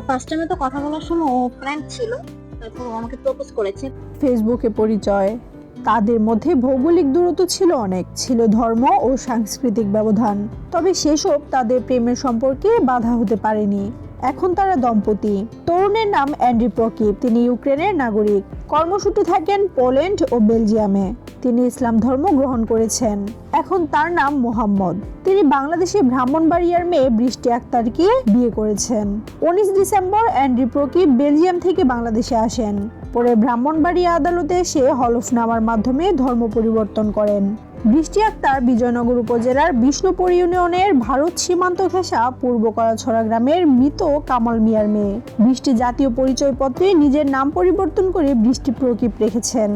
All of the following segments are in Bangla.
ফার্স্ট টাইমে তো কথা বলার সময় ও ফ্রেন্ড ছিল, তারপর ও আমাকে প্রপোজ করেছে। ফেসবুকে পরিচয়। তাদের মধ্যে ভৌগোলিক দূরত্ব ছিল অনেক, ছিল ধর্ম ও সাংস্কৃতিক ব্যবধান, তবে সেসব তাদের প্রেমের সম্পর্কে বাধা হতে পারেনি। এখন তারা দম্পতি। তরুণের নাম অ্যান্ড্রি প্রকিপ, তিনি ইউক্রেনের নাগরিক। কর্মসূত্রে থাকেন পোল্যান্ড ও বেলজিয়ামে। তিনি ইসলাম ধর্ম গ্রহণ করেছেন। এখন তার নাম মোহাম্মদ। তিনি বাংলাদেশে ব্রাহ্মণবাড়িয়ার মেয়ে বৃষ্টি আক্তারকে বিয়ে করেছেন। 19 ডিসেম্বর অ্যান্ড্রি প্রকিপ বেলজিয়াম থেকে বাংলাদেশে আসেন। পরে ব্রাহ্মণবাড়িয়া আদালতে এসে হলফনামার মাধ্যমে ধর্ম পরিবর্তন করেন। বৃষ্টি আক্তার বিজয়নগর উপজেলার বিষ্ণুপুর ইউনিয়নের ভারত সীমান্ত ঘেঁষা পূর্ব কলাছড়া গ্রামের মৃত কামাল মিয়ার মেয়ে। বৃষ্টি জাতীয় পরিচয়পত্রে নিজের নাম পরিবর্তন করে বৃষ্টি প্রকিপ রেখেছেন।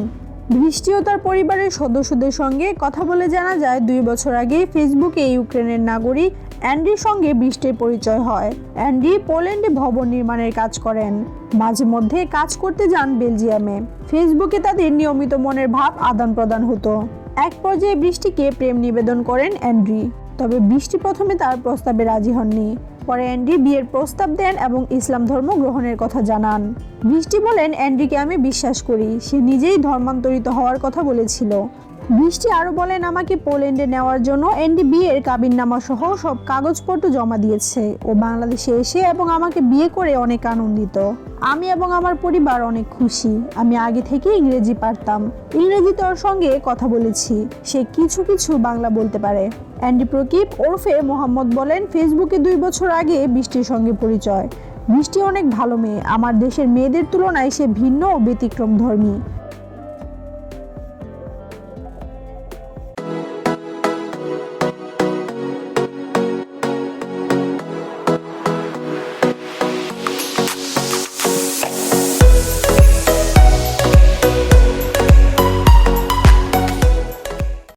বৃষ্টি ও তার পরিবারের সদস্যদের সঙ্গে কথা বলে জানা যায়, 2 বছর আগে ফেসবুকে ইউক্রেনের নাগরিক অ্যান্ড্রির সঙ্গে বৃষ্টির পরিচয় হয়। অ্যান্ড্রি পোল্যান্ডে ভবন নির্মাণের কাজ করেন, মাঝে মধ্যে কাজ করতে যান বেলজিয়ামে। ফেসবুকে তাদের নিয়মিত মনের ভাব আদান প্রদান হতো। এক পর্যায়ে বৃষ্টিকে প্রেম নিবেদন করেন অ্যান্ড্রি, তবে বৃষ্টি প্রথমে তার প্রস্তাবে রাজি হননি। পরে অ্যান্ড্রি বিয়ের প্রস্তাব দেন এবং ইসলাম ধর্ম গ্রহণের কথা জানান। বৃষ্টি বলেন, অ্যান্ড্রিকে আমি বিশ্বাস করি, সে নিজেই ধর্মান্তরিত হওয়ার কথা বলেছিল। বৃষ্টি আরো বলেন, আমাকে পোল্যান্ডে নেওয়ার জন্য অ্যান্ড্রি বিয়ের কাবিননামা সহ সব কাগজপত্র জমা দিয়েছে। ও বাংলাদেশে এসে এবং আমাকে বিয়ে করে অনেক আনন্দিত। আমি এবং আমার পরিবার অনেক খুশি। আমি আগে থেকে ইংরেজি পারতাম, ইংরেজিতে ওর সঙ্গে কথা বলেছি, সে কিছু কিছু বাংলা বলতে পারে। অ্যান্ড্রি প্রকিপ ওরফে মোহাম্মদ বলেন, ফেসবুকে 2 বছর আগে বৃষ্টির সঙ্গে পরিচয়। বৃষ্টি অনেক ভালো মেয়ে, আমার দেশের মেয়েদের তুলনায় সে ভিন্ন ও ব্যতিক্রম ধর্মী।